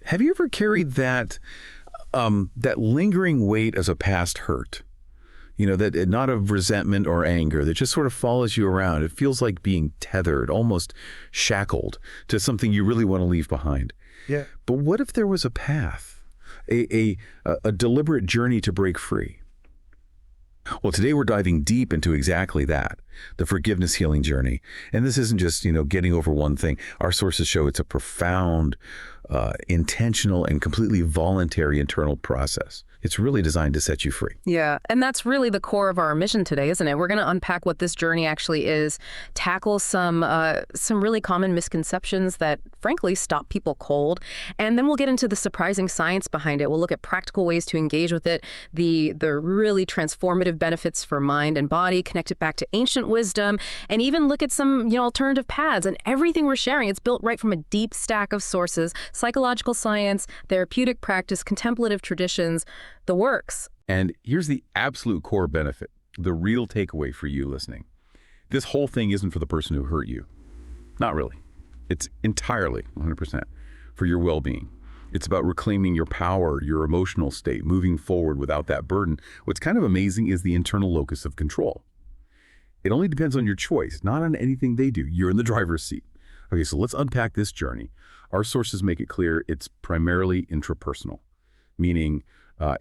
Have you ever carried that lingering weight as a past hurt? That not of resentment or anger that just sort of follows you around. It feels like being tethered, almost shackled to something you really want to leave behind. Yeah. But what if there was a path, a deliberate journey to break free? Well, today we're diving deep into exactly that, the forgiveness healing journey. And this isn't just, getting over one thing. Our sources show it's a profound, intentional, and completely voluntary internal process. It's really designed to set you free. Yeah, and that's really the core of our mission today, isn't it? We're going to unpack what this journey actually is, tackle some really common misconceptions that, frankly, stop people cold, and then we'll get into the surprising science behind it. We'll look at practical ways to engage with it, the really transformative benefits for mind and body, connect it back to ancient wisdom, and even look at some alternative paths. And everything we're sharing, it's built right from a deep stack of sources: psychological science, therapeutic practice, contemplative traditions, the works. And here's the absolute core benefit, the real takeaway for you listening. This whole thing isn't for the person who hurt you. Not really. It's entirely 100% for your well-being. It's about reclaiming your power, your emotional state, moving forward without that burden. What's kind of amazing is the internal locus of control. It only depends on your choice, not on anything they do. You're in the driver's seat. Okay, so let's unpack this journey. Our sources make it clear it's primarily intrapersonal, meaning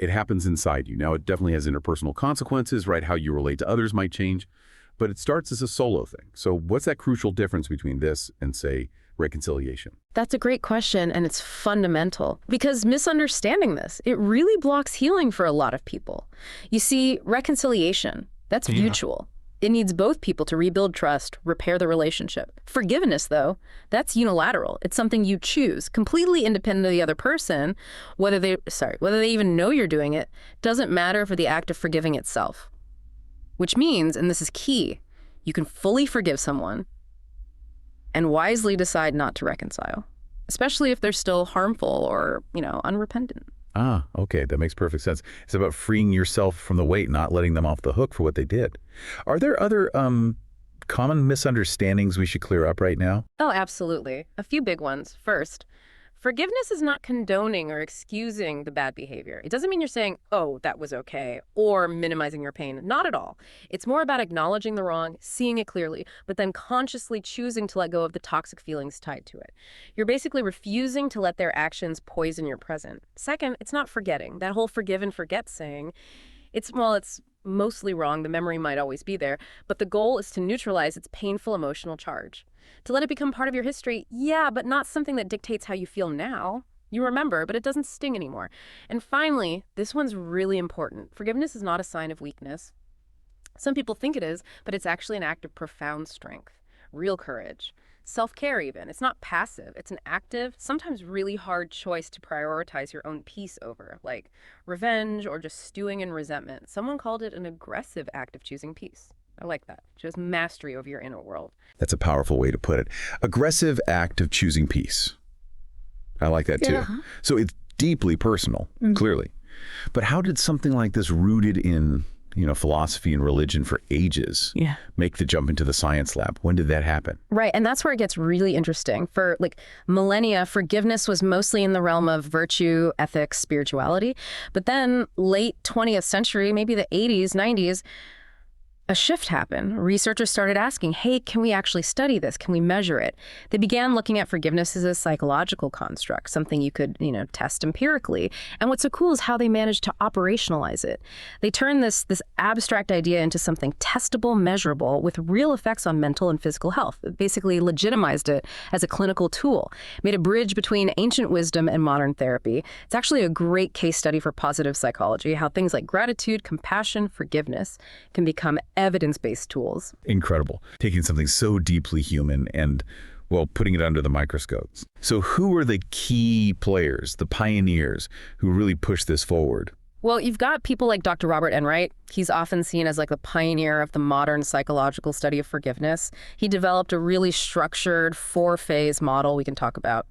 it happens inside you. Now, it definitely has interpersonal consequences, right? How you relate to others might change, but it starts as a solo thing. So what's that crucial difference between this and, say, reconciliation? That's a great question, and it's fundamental, because misunderstanding this, it really blocks healing for a lot of people. You see, reconciliation, that's mutual. It needs both people to rebuild trust, repair the relationship. Forgiveness, though, that's unilateral. It's something you choose, completely independent of the other person. Whether they even know you're doing it, doesn't matter for the act of forgiving itself. Which means, and this is key, you can fully forgive someone and wisely decide not to reconcile, especially if they're still harmful or, unrepentant. Ah, okay, that makes perfect sense. It's about freeing yourself from the weight, not letting them off the hook for what they did. Are there other common misunderstandings we should clear up right now? Oh, absolutely. A few big ones. First, forgiveness is not condoning or excusing the bad behavior. It doesn't mean you're saying, oh, that was okay, or minimizing your pain. Not at all. It's more about acknowledging the wrong, seeing it clearly, but then consciously choosing to let go of the toxic feelings tied to it. You're basically refusing to let their actions poison your present. Second, it's not forgetting. That whole forgive and forget saying, it's mostly wrong. The memory might always be there, but the goal is to neutralize its painful emotional charge. To let it become part of your history, yeah, but not something that dictates how you feel now. You remember, but it doesn't sting anymore. And finally, this one's really important. Forgiveness is not a sign of weakness. Some people think it is, but it's actually an act of profound strength, real courage, self-care even. It's not passive. It's an active, sometimes really hard choice to prioritize your own peace over, like revenge or just stewing in resentment. Someone called it an aggressive act of choosing peace. I like that. Just mastery over your inner world. That's a powerful way to put it. Aggressive act of choosing peace. I like that too. So it's deeply personal, clearly. But how did something like this, rooted in philosophy and religion for ages, make the jump into the science lab? When did that happen? Right, and that's where it gets really interesting. For millennia, forgiveness was mostly in the realm of virtue, ethics, spirituality. But then late 20th century, maybe the 80s, 90s, a shift happened. Researchers started asking, hey, can we actually study this? Can we measure it? They began looking at forgiveness as a psychological construct, something you could, test empirically. And what's so cool is how they managed to operationalize it. They turned this abstract idea into something testable, measurable, with real effects on mental and physical health. It basically legitimized it as a clinical tool, made a bridge between ancient wisdom and modern therapy. It's actually a great case study for positive psychology, how things like gratitude, compassion, forgiveness can become evidence-based tools. Incredible. Taking something so deeply human and, putting it under the microscopes. So who are the key players, the pioneers who really pushed this forward? Well, you've got people like Dr. Robert Enright. He's often seen as the pioneer of the modern psychological study of forgiveness. He developed a really structured 4-phase model we can talk about.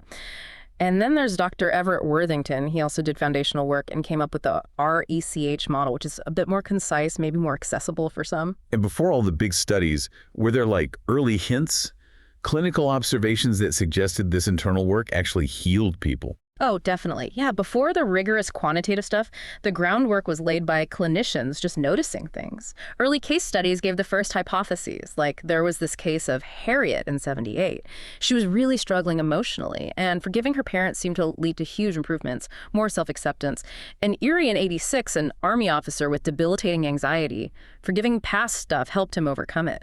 And then there's Dr. Everett Worthington. He also did foundational work and came up with the RECH model, which is a bit more concise, maybe more accessible for some. And before all the big studies, were there early hints, clinical observations that suggested this internal work actually healed people? Oh, definitely. Yeah, before the rigorous quantitative stuff, the groundwork was laid by clinicians just noticing things. Early case studies gave the first hypotheses, like there was this case of Harriet in 78. She was really struggling emotionally, and forgiving her parents seemed to lead to huge improvements, more self-acceptance. And Erie in 86, an Army officer with debilitating anxiety, forgiving past stuff helped him overcome it.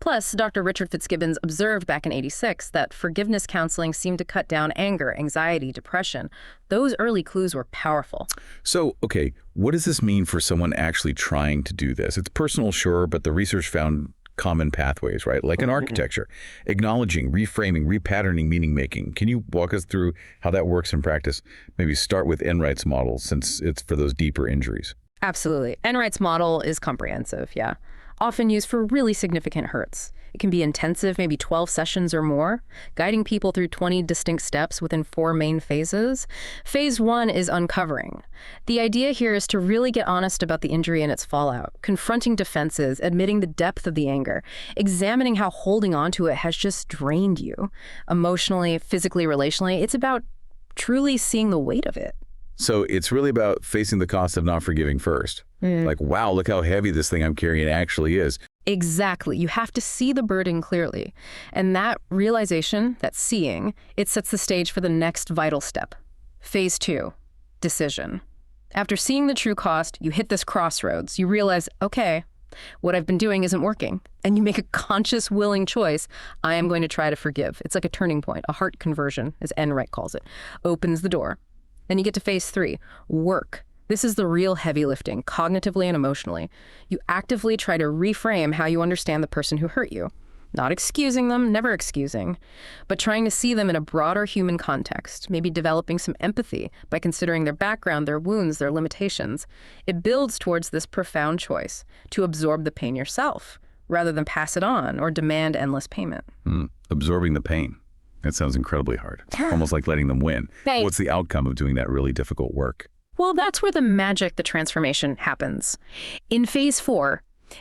Plus, Dr. Richard Fitzgibbons observed back in 86 that forgiveness counseling seemed to cut down anger, anxiety, depression. Those early clues were powerful. So, okay, what does this mean for someone actually trying to do this? It's personal, sure, but the research found common pathways, right? Like in architecture, acknowledging, reframing, repatterning, meaning making. Can you walk us through how that works in practice? Maybe start with Enright's model, since it's for those deeper injuries. Absolutely. Enright's model is comprehensive, yeah. Often used for really significant hurts. It can be intensive, maybe 12 sessions or more, guiding people through 20 distinct steps within 4 main phases. Phase 1 is uncovering. The idea here is to really get honest about the injury and its fallout, confronting defenses, admitting the depth of the anger, examining how holding on to it has just drained you, emotionally, physically, relationally. It's about truly seeing the weight of it. So it's really about facing the cost of not forgiving first. Like, wow, look how heavy this thing I'm carrying actually is. Exactly. You have to see the burden clearly. And that realization, that seeing, it sets the stage for the next vital step. Phase 2, decision. After seeing the true cost, you hit this crossroads. You realize, okay, what I've been doing isn't working. And you make a conscious, willing choice. I am going to try to forgive. It's like a turning point, a heart conversion, as Enright calls it, opens the door. Then you get to phase 3, work. This is the real heavy lifting, cognitively and emotionally. You actively try to reframe how you understand the person who hurt you. Not excusing them, never excusing, but trying to see them in a broader human context, maybe developing some empathy by considering their background, their wounds, their limitations. It builds towards this profound choice to absorb the pain yourself, rather than pass it on or demand endless payment. Absorbing the pain. That sounds incredibly hard. Almost like letting them win. Right. What's the outcome of doing that really difficult work? Well, that's where the magic, the transformation happens. In phase 4,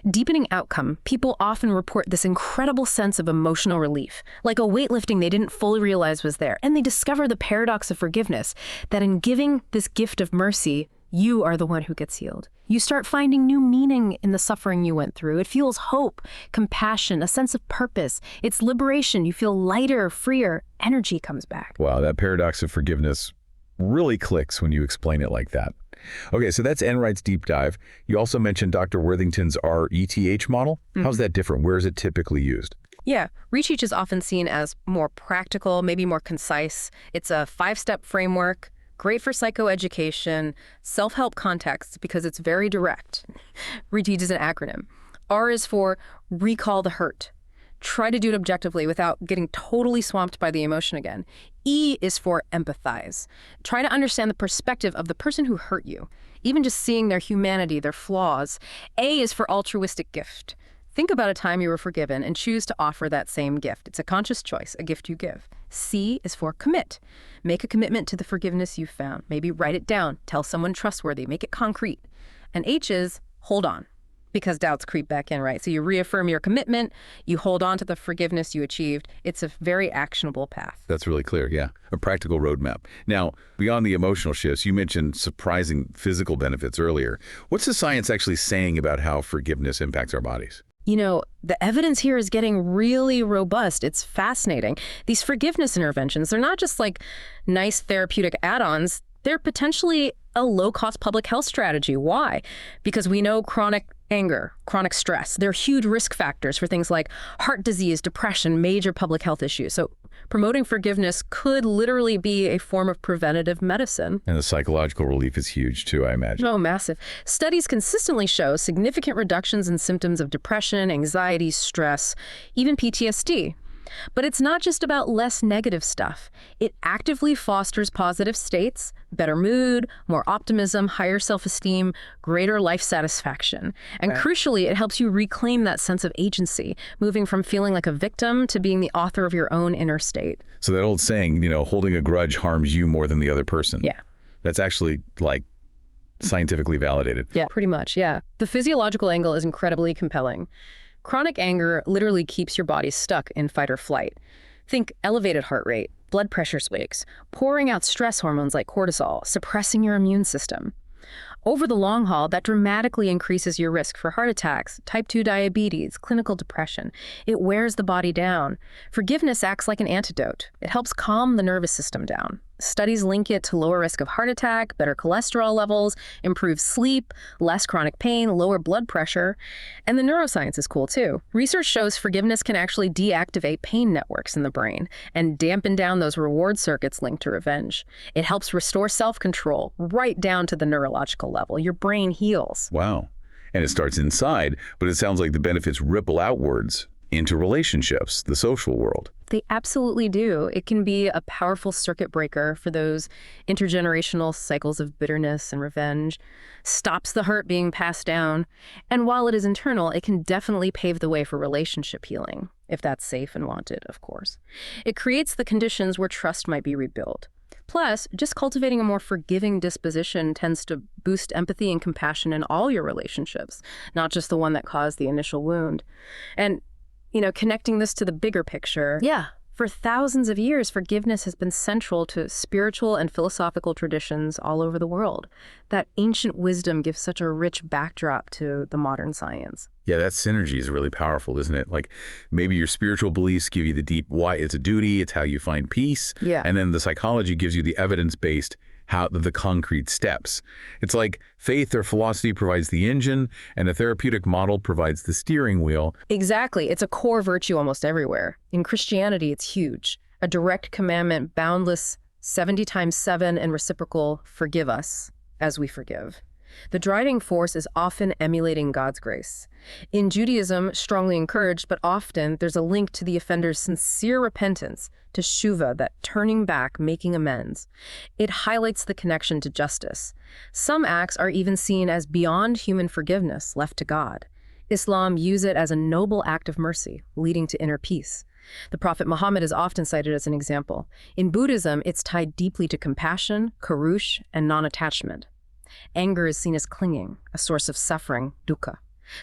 deepening outcome, people often report this incredible sense of emotional relief, like a weightlifting they didn't fully realize was there. And they discover the paradox of forgiveness, that in giving this gift of mercy, you are the one who gets healed. You start finding new meaning in the suffering you went through. It fuels hope, compassion, a sense of purpose. It's liberation. You feel lighter, freer. Energy comes back. Wow, that paradox of forgiveness really clicks when you explain it like that. Okay, so that's Enright's deep dive. You also mentioned Dr. Worthington's RETH model. How's that different? Where is it typically used? Yeah, RETH is often seen as more practical, maybe more concise. It's a 5-step framework, great for psychoeducation, self-help contexts because it's very direct. RETH is an acronym. R is for recall the hurt. Try to do it objectively without getting totally swamped by the emotion again. E is for empathize. Try to understand the perspective of the person who hurt you, even just seeing their humanity, their flaws. A is for altruistic gift. Think about a time you were forgiven and choose to offer that same gift. It's a conscious choice, a gift you give. C is for commit. Make a commitment to the forgiveness you found. Maybe write it down, tell someone trustworthy, make it concrete. And H is hold on, because doubts creep back in, right? So you reaffirm your commitment, you hold on to the forgiveness you achieved. It's a very actionable path. That's really clear, yeah. A practical roadmap. Now, beyond the emotional shifts, you mentioned surprising physical benefits earlier. What's the science actually saying about how forgiveness impacts our bodies? You know, the evidence here is getting really robust. It's fascinating. These forgiveness interventions, they're not just like nice therapeutic add-ons. They're potentially a low-cost public health strategy. Why? Because we know chronic anger, chronic stress, they're huge risk factors for things like heart disease, depression, major public health issues. So promoting forgiveness could literally be a form of preventative medicine. And the psychological relief is huge too, I imagine. Oh, massive. Studies consistently show significant reductions in symptoms of depression, anxiety, stress, even PTSD. But it's not just about less negative stuff. It actively fosters positive states, better mood, more optimism, higher self-esteem, greater life satisfaction. And crucially, it helps you reclaim that sense of agency, moving from feeling like a victim to being the author of your own inner state. So that old saying, holding a grudge harms you more than the other person. Yeah. That's actually like scientifically validated. Yeah, pretty much, yeah. The physiological angle is incredibly compelling. Chronic anger literally keeps your body stuck in fight or flight. Think elevated heart rate, blood pressure spikes, pouring out stress hormones like cortisol, suppressing your immune system. Over the long haul, that dramatically increases your risk for heart attacks, type 2 diabetes, clinical depression. It wears the body down. Forgiveness acts like an antidote. It helps calm the nervous system down. Studies link it to lower risk of heart attack, better cholesterol levels, improved sleep, less chronic pain, lower blood pressure. And the neuroscience is cool too. Research shows forgiveness can actually deactivate pain networks in the brain and dampen down those reward circuits linked to revenge. It helps restore self-control right down to the neurological level. Your brain heals. Wow. And it starts inside, but it sounds like the benefits ripple outwards into relationships, the social world. They absolutely do. It can be a powerful circuit breaker for those intergenerational cycles of bitterness and revenge, stops the hurt being passed down. And while it is internal, it can definitely pave the way for relationship healing, if that's safe and wanted, of course. It creates the conditions where trust might be rebuilt. Plus, just cultivating a more forgiving disposition tends to boost empathy and compassion in all your relationships, not just the one that caused the initial wound. And connecting this to the bigger picture. Yeah. For thousands of years, forgiveness has been central to spiritual and philosophical traditions all over the world. That ancient wisdom gives such a rich backdrop to the modern science. Yeah, that synergy is really powerful, isn't it? Like maybe your spiritual beliefs give you the deep why. It's a duty. It's how you find peace. Yeah. And then the psychology gives you the evidence-based how the concrete steps. It's like faith or philosophy provides the engine and a therapeutic model provides the steering wheel. Exactly. It's a core virtue almost everywhere. In Christianity, it's huge. A direct commandment, boundless 70 times 7 and reciprocal, forgive us as we forgive. The driving force is often emulating God's grace. In Judaism, strongly encouraged, but often there's a link to the offender's sincere repentance, to tshuva, that turning back, making amends. It highlights the connection to justice. Some acts are even seen as beyond human forgiveness, left to God. Islam views it as a noble act of mercy, leading to inner peace. The Prophet Muhammad is often cited as an example. In Buddhism, it's tied deeply to compassion, karush, and non-attachment. Anger is seen as clinging, a source of suffering, dukkha.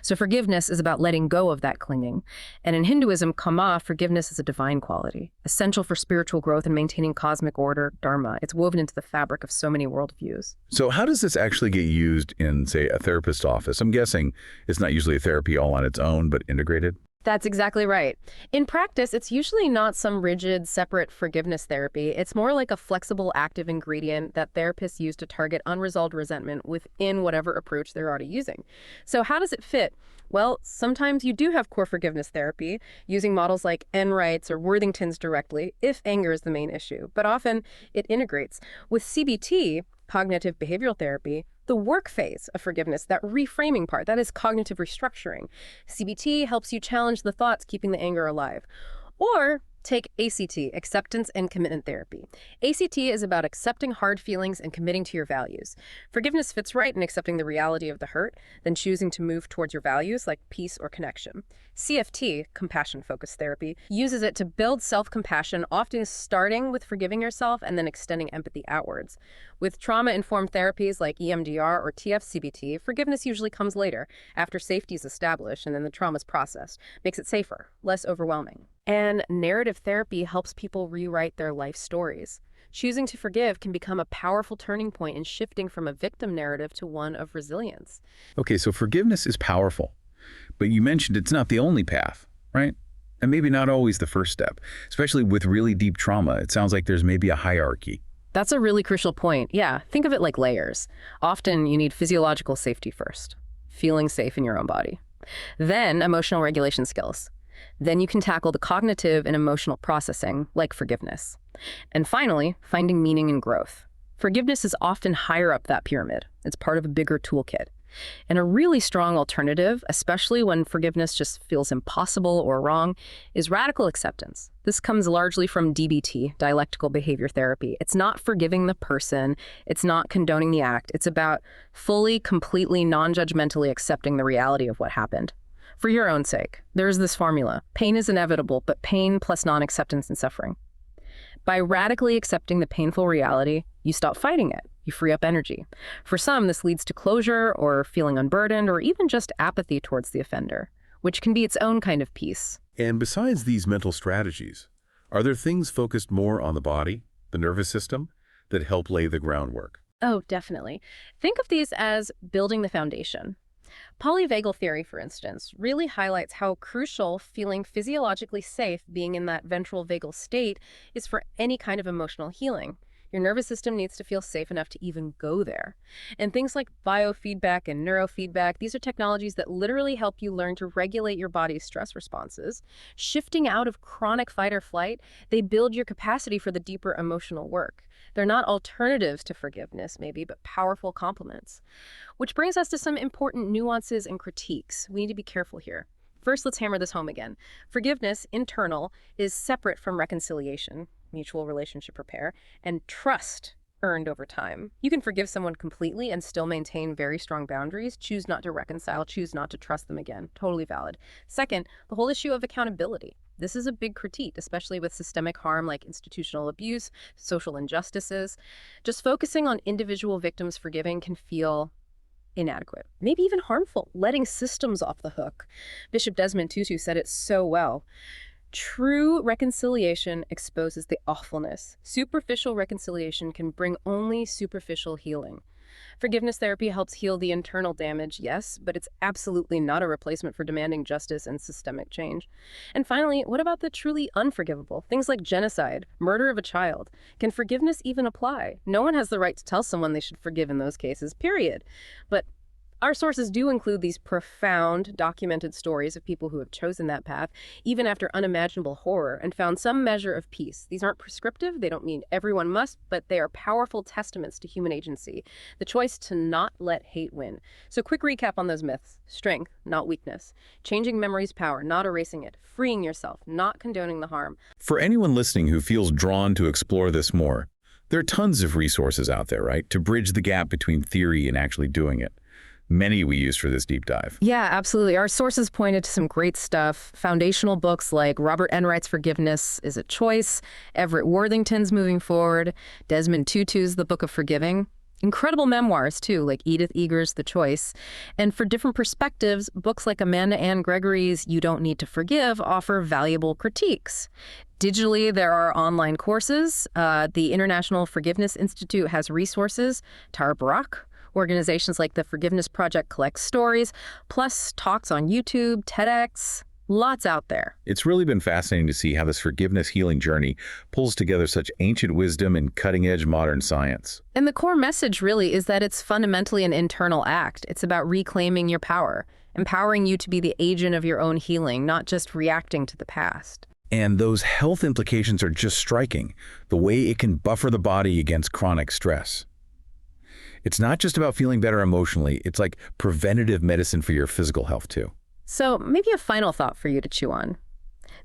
So forgiveness is about letting go of that clinging. And in Hinduism, kama, forgiveness is a divine quality, essential for spiritual growth and maintaining cosmic order, dharma. It's woven into the fabric of so many worldviews. So how does this actually get used in, say, a therapist's office? I'm guessing it's not usually a therapy all on its own, but integrated. That's exactly right. In practice, it's usually not some rigid, separate forgiveness therapy. It's more like a flexible, active ingredient that therapists use to target unresolved resentment within whatever approach they're already using. So how does it fit? Well, sometimes you do have core forgiveness therapy using models like Enright's or Worthington's directly if anger is the main issue. But often it integrates. With CBT, cognitive behavioral therapy, the work phase of forgiveness, that reframing part, that is cognitive restructuring. CBT helps you challenge the thoughts keeping the anger alive. Or take ACT, acceptance and commitment therapy. ACT is about accepting hard feelings and committing to your values. Forgiveness fits right in accepting the reality of the hurt, then choosing to move towards your values like peace or connection. CFT, compassion-focused therapy, uses it to build self-compassion, often starting with forgiving yourself and then extending empathy outwards. With trauma-informed therapies like EMDR or TFCBT, forgiveness usually comes later, after safety is established and then the trauma is processed. Makes it safer, less overwhelming. And narrative therapy helps people rewrite their life stories. Choosing to forgive can become a powerful turning point in shifting from a victim narrative to one of resilience. Okay, so forgiveness is powerful, but you mentioned it's not the only path, right? And maybe not always the first step, especially with really deep trauma. It sounds like there's maybe a hierarchy. That's a really crucial point. Yeah, think of it like layers. Often you need physiological safety first, feeling safe in your own body. Then emotional regulation skills. Then you can tackle the cognitive and emotional processing, like forgiveness. And finally, finding meaning and growth. Forgiveness is often higher up that pyramid. It's part of a bigger toolkit. And a really strong alternative, especially when forgiveness just feels impossible or wrong, is radical acceptance. This comes largely from DBT, dialectical behavior therapy. It's not forgiving the person. It's not condoning the act. It's about fully, completely, non-judgmentally accepting the reality of what happened. For your own sake, there's this formula. Pain is inevitable, but pain plus non-acceptance and suffering. By radically accepting the painful reality, you stop fighting it. You free up energy. For some, this leads to closure or feeling unburdened or even just apathy towards the offender, which can be its own kind of peace. And besides these mental strategies, Are there things focused more on the body, the nervous system, that help lay the groundwork? Oh, definitely. Think of these as building the foundation. Polyvagal theory, for instance, really highlights how crucial feeling physiologically safe, being in that ventral vagal state, is for any kind of emotional healing. Your nervous system needs to feel safe enough to even go there. And things like biofeedback and neurofeedback, these are technologies that literally help you learn to regulate your body's stress responses. Shifting out of chronic fight or flight, they build your capacity for the deeper emotional work. They're not alternatives to forgiveness, maybe, but powerful complements. Which brings us to some important nuances and critiques. We need to be careful here. First, let's hammer this home again. Forgiveness, internal, is separate from reconciliation, mutual relationship repair, and trust earned over time. You can forgive someone completely and still maintain very strong boundaries, choose not to reconcile, choose not to trust them again. Totally valid. Second, the whole issue of accountability. This is a big critique, especially with systemic harm like institutional abuse, social injustices. Just focusing on individual victims forgiving can feel inadequate, maybe even harmful, letting systems off the hook. Bishop Desmond Tutu said it so well. True reconciliation exposes the awfulness. Superficial reconciliation can bring only superficial healing. Forgiveness therapy helps heal the internal damage, yes, but it's absolutely not a replacement for demanding justice and systemic change. And finally, what about the truly unforgivable? Things like genocide, murder of a child. Can forgiveness even apply? No one has the right to tell someone they should forgive in those cases, period. But our sources do include these profound, documented stories of people who have chosen that path, even after unimaginable horror, and found some measure of peace. These aren't prescriptive, they don't mean everyone must, but they are powerful testaments to human agency, the choice to not let hate win. So quick recap on those myths. Strength, not weakness. Changing memory's power, not erasing it. Freeing yourself, not condoning the harm. For anyone listening who feels drawn to explore this more, there are tons of resources out there, right, to bridge the gap between theory and actually doing it. Many we use for this deep dive. Yeah, absolutely. Our sources pointed to some great stuff. Foundational books like Robert Enright's Forgiveness is a Choice, Everett Worthington's Moving Forward, Desmond Tutu's The Book of Forgiving. Incredible memoirs, too, like Edith Eger's The Choice. And for different perspectives, books like Amanda Ann Gregory's You Don't Need to Forgive offer valuable critiques. Digitally, there are online courses. The International Forgiveness Institute has resources. Tara Brach. Organizations like the Forgiveness Project collect stories, plus talks on YouTube, TEDx, lots out there. It's really been fascinating to see how this forgiveness healing journey pulls together such ancient wisdom and cutting-edge modern science. And the core message really is that it's fundamentally an internal act. It's about reclaiming your power, empowering you to be the agent of your own healing, not just reacting to the past. And those health implications are just striking, the way it can buffer the body against chronic stress. It's not just about feeling better emotionally, it's like preventative medicine for your physical health too. So maybe a final thought for you to chew on.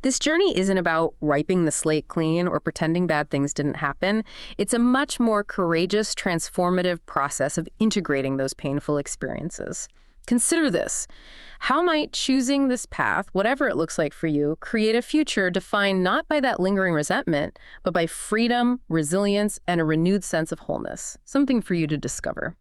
This journey isn't about wiping the slate clean or pretending bad things didn't happen. It's a much more courageous, transformative process of integrating those painful experiences. Consider this. How might choosing this path, whatever it looks like for you, create a future defined not by that lingering resentment, but by freedom, resilience, and a renewed sense of wholeness? Something for you to discover.